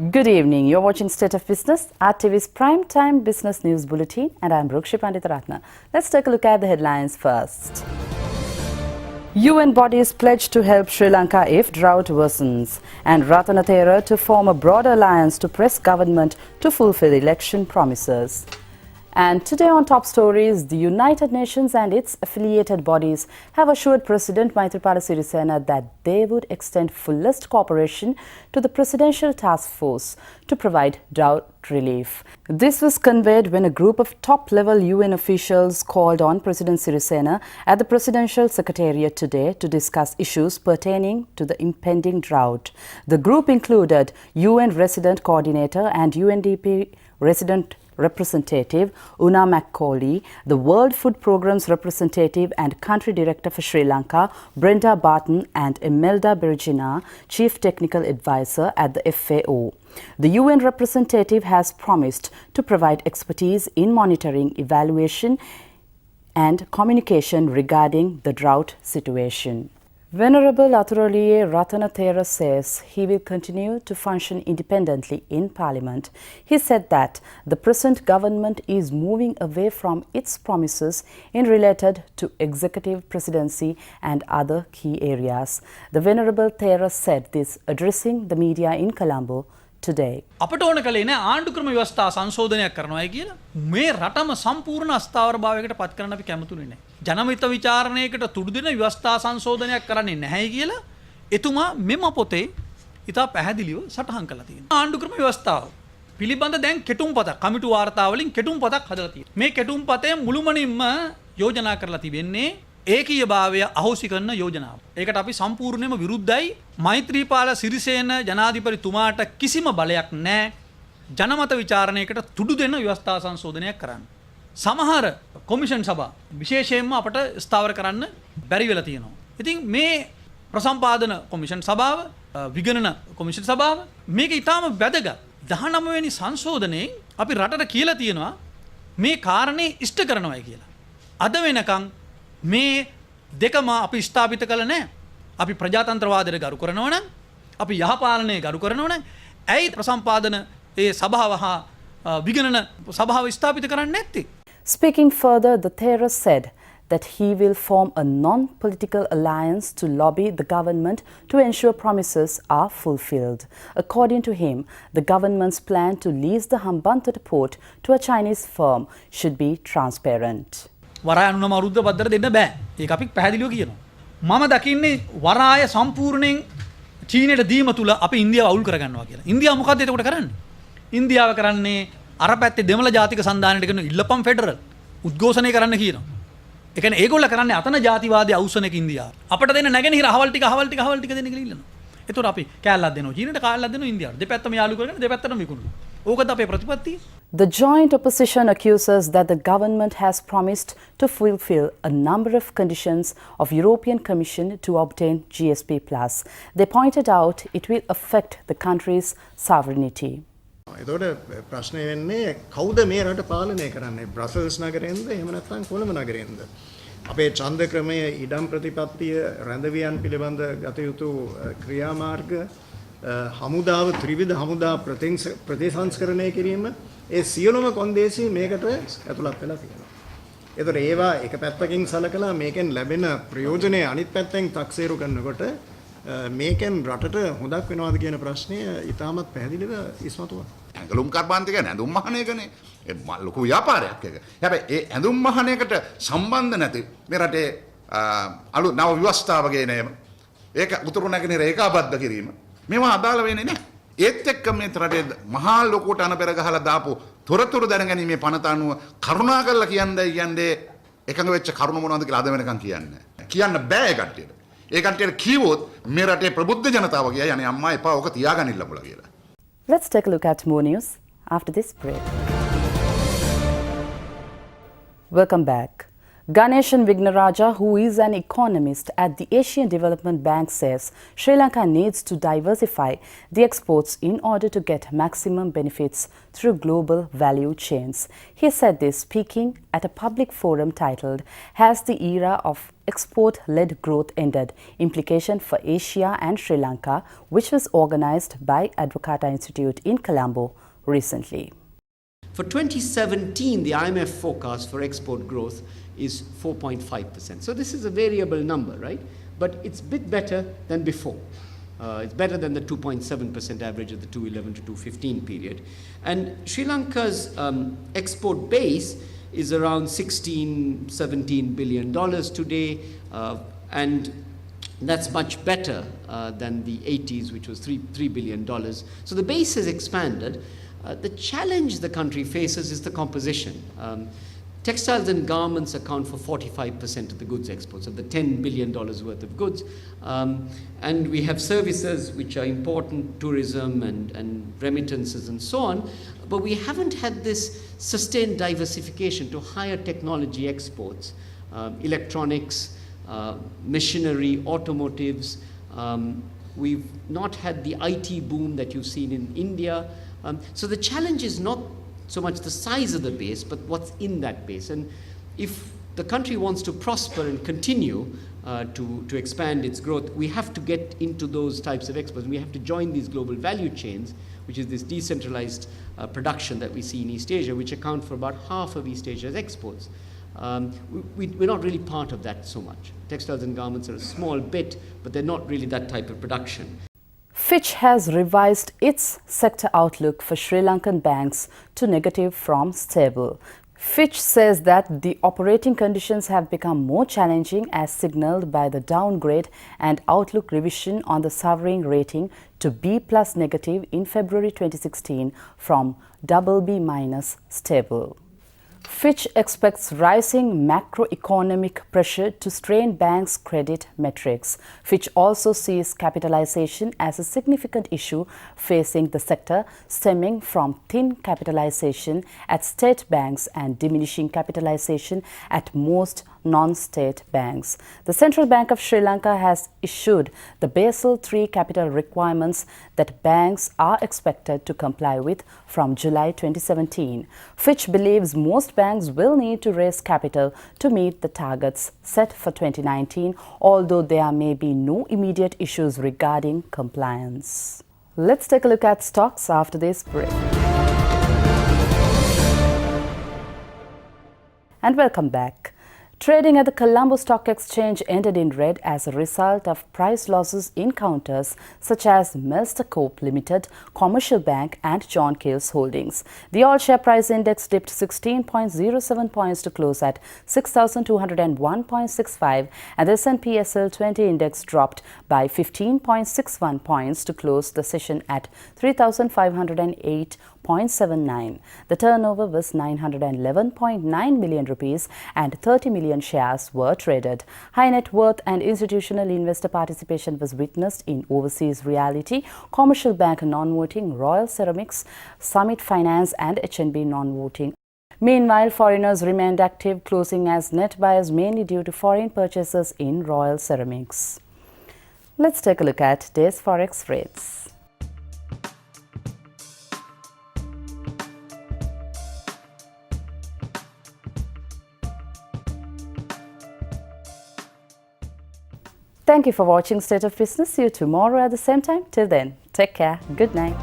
Good evening. You're watching State of Business, RTV's prime time business news bulletin, and I'm Brukshi Panditaratna. Let's take a look at the headlines first. UN bodies pledge to help Sri Lanka if drought worsens, and Ratanathera to form a broader alliance to press government to fulfill election promises. And today on Top Stories, the United Nations and its affiliated bodies have assured President Maithripala Sirisena that they would extend fullest cooperation to the Presidential Task Force to provide drought relief. This was conveyed when a group of top-level UN officials called on President Sirisena at the Presidential Secretariat today to discuss issues pertaining to the impending drought. The group included UN Resident Coordinator and UNDP Resident Representative Una McCauley, the World Food Programme's representative and Country Director for Sri Lanka, Brenda Barton, and Imelda Bergina, Chief Technical Advisor at the FAO. The UN representative has promised to provide expertise in monitoring, evaluation, and communication regarding the drought situation. Venerable Athuraliye Ratanathera says he will continue to function independently in Parliament. He said that the present government is moving away from its promises in related to executive presidency and other key areas. The Venerable Thera said this addressing the media in Colombo today. අපට ඕන කලේ නෑ ආණ්ඩුක්‍රම ව්‍යවස්ථා සංශෝධනයක් කරනවායි කියලා. මේ රටම සම්පූර්ණ අස්ථාවර භාවයකට පත් කරන්න අපි කැමතුනේ නෑ. ජනමිත විචාරණයකට තුඩු දෙන ව්‍යවස්ථා සංශෝධනයක් කරන්නේ නැහැයි කියලා එතුමා මෙම පොතේ ඉතා පැහැදිලිව සටහන් කරලා තියෙනවා. ආණ්ඩුක්‍රම ව්‍යවස්ථාව පිළිබඳ දැන් කෙටුම්පතක් කමිටු වාර්තා වලින් කෙටුම්පතක් හදලා තියෙනවා. මේ කෙටුම්පතේ මුළුමනින්ම යෝජනා කරලා තිබෙන්නේ ඒකීයභාවය අහෝසි කරන යෝජනාව. ඒකට අපි සම්පූර්ණයෙන්ම විරුද්ධයි. මෛත්‍රීපාල සිරිසේන ජනාධිපතිතුමාට කිසිම බලයක් නැහැ ජනමත විචාරණයකට තුඩු දෙන ව්‍යවස්ථා සංශෝධනයක් කරන්න. සමහර කොමිෂන් සභා විශේෂයෙන්ම අපට ස්ථාවර කරන්න බැරි වෙලා තියෙනවා. ඉතින් මේ ප්‍රසම්පාදන කොමිෂන් සභාව, විගණන කොමිෂන් සභාව මේක ඊටාම වැදගත්. 19 වෙනි සංශෝධනයේ අපි රටට කියලා තියෙනවා මේ කාරණේ ඉෂ්ට කරනවායි කියලා. අද වෙනකන් මේ දෙකම අපි ස්ථාපිත කළ නැහැ. අපි ප්‍රජාතන්ත්‍රවාදයට ගරු කරනවා නම්, අපි යහපාලනය ගරු කරනවා නම්, ඇයි ප්‍රසම්පාදන ඒ සභාව හා විගණන සභාව ස්ථාපිත කරන්නේ නැත්තේ? Speaking further, the Thera said that he will form a non-political alliance to lobby the government to ensure promises are fulfilled. According to him, the government's plan to lease the Hambantota port to a Chinese firm should be transparent. වරායනුනම අවුරුද්ද පද්දට දෙන්න බෑ. ඒක අපි පැහැදිලිව කියනවා. මම දකින්නේ වරාය සම්පූර්ණයෙන් චීනයට දීම තුල අපි ඉන්දියාව අවුල් කරගන්නවා කියලා. ඉන්දියාව මොකද්ද එතකොට කරන්නේ? ඉන්දියාව කරන්නේ අර පැත්තේ දෙමළ ජාතික සන්ධානයට කරන ඉල්ලපම් ෆෙඩරල් උද්ඝෝෂණය කරන්න කියනවා. ඒ කියන්නේ ඒගොල්ල කරන්නේ අතන ජාතිවාදී අවුස්සන එක ඉන්දියාව. අපිට දෙන්න නැගෙනහිර අහවල් ටික දෙන්න කියලා ඉල්ලනවා. එතකොට අපි කෑල්ලක් දෙනවා චීනට, කෑල්ලක් දෙනවා ඉන්දියාවට. දෙපැත්තම යාළු කරගෙන දෙපැත්තටම විකුණනවා. ඕකද අපේ ප්‍රතිපත්තිය? The joint opposition accuses that the government has promised to fulfill a number of conditions of European Commission to obtain GSP+. They pointed out it will affect the country's sovereignty. එතකොට ප්‍රශ්නේ වෙන්නේ කවුද මේ රට පාලනය කරන්නේ? බ්‍රසල්ස් නගරයෙන්ද එහෙම නැත්නම් කොළඹ නගරයෙන්ද? අපේ ඡන්ද ක්‍රමයේ ඉඩම් ප්‍රතිපත්තිය රැඳවියන් පිළිබඳ ගත යුතු ක්‍රියාමාර්ග හමුදාව ත්‍රිවිධ හමුදා ප්‍රතිසංස්කරණය කිරීම ඒ සියලුම කොන්දේසි මේකට ඇතුළත් වෙලා තියෙනවා. ඒතර ඒවා එක පැත්තකින් සලකලා මේකෙන් ලැබෙන ප්‍රයෝජනය අනිත් පැත්තෙන් තක්සේරු කරනකොට මේකෙන් රටට හොදක් වෙනවද කියන ප්‍රශ්නය ඉතාමත් පැහැදිලිව ඉස්මතු වෙනවා. ඇඟලුම් කර්මාන්තික ඇඳුම් මහනයකනේ. ඒ ලොකු ව්‍යාපාරයක් එක. හැබැයි ඒ ඇඳුම් මහනයකට සම්බන්ධ නැති මේ රටේ අලුත් නව ව්‍යවස්ථාව ගේනේම ඒක උතුරු නැගෙනහිර ඒකාබද්ධ කිරීම මේවා අදාළ වෙන්නේ නැහැ. ඒත් එක්ක මේ රටේ මහා ලොකුට අනපෙර ගහලා දාපු තොරතුරු දැනගැනීමේ පනත අනුව කරුණා කරලා කියන්නේ එකඟ වෙච්ච කරුණ මොනවද කියලා අද වෙනකන් කියන්නේ. කියන්න බෑ ඒ කට්ටියට. ඒ කට්ටියට කිව්වොත් මේ රටේ ප්‍රබුද්ධ ජනතාව කියයි අනේ අම්මා එපා ඔක තියාගනින්න මුල කියලා. Let's take a look at more news after this break. Welcome back. Ganeshan Vignaraja, who is an economist at the Asian Development Bank, says Sri Lanka needs to diversify the exports in order to get maximum benefits through global value chains. He said this speaking at a public forum titled "Has the Era of Export-Led Growth Ended? Implication for Asia and Sri Lanka," which was organized by Advocata Institute in Colombo recently. For 2017, the IMF forecast for export growth is 4.5%. So this is a variable number, right? But it's a bit better than before. It's better than the 2.7% average of the 2011 to 2015 period. And Sri Lanka's export base is around $16-17 billion today, and that's much better than the 80s, which was $3 billion. So the base has expanded. The challenge the country faces is the composition. Textiles and garments account for 45% of the goods exports, of the $10 billion worth of goods. And we have services which are important, tourism and remittances and so on. But we haven't had this sustained diversification to higher technology exports, electronics, machinery, automotives. We've not had the IT boom that you've seen in India. So the challenge is not so much the size of the base, but what's in that base. And if the country wants to prosper and continue to expand its growth, we have to get into those types of exports. We have to join these global value chains, which is this decentralized production that we see in East Asia, which account for about half of East Asia's exports. We're not really part of that so much. Textiles and garments are a small bit, but they're not really that type of production. Fitch has revised its sector outlook for Sri Lankan banks to negative from stable. Fitch says that the operating conditions have become more challenging as signalled by the downgrade and outlook revision on the sovereign rating to B+ negative in February 2016 from BB- stable. Fitch expects rising macroeconomic pressure to strain banks' credit metrics. Fitch also sees capitalization as a significant issue facing the sector, stemming from thin capitalization at state banks and diminishing capitalization at most non-state banks. The Central Bank of Sri Lanka has issued the Basel III capital requirements that banks are expected to comply with from July 2017. Fitch believes most banks will need to raise capital to meet the targets set for 2019, although there may be no immediate issues regarding compliance. Let's take a look at stocks after this break. And welcome back. Trading at the Colombo Stock Exchange ended in red as a result of price losses in counters such as Melster Corp Limited, Commercial Bank and John Keells Holdings. The all-share price index dipped 16.07 points to close at 6,201.65, and the S&P SL20 index dropped by 15.61 points to close the session at 3,508.79. The turnover was 911.9 million rupees and 30 million shares were traded. High net worth and institutional investor participation was witnessed in Overseas Reality, Commercial Bank non-voting, Royal Ceramics, Summit Finance and HNB non-voting. Meanwhile, foreigners remained active, closing as net buyers mainly due to foreign purchases in Royal Ceramics. Let's take a look at today's forex rates. Thank you for watching State of Business. See you tomorrow at the same time. Till then, take care. Good night.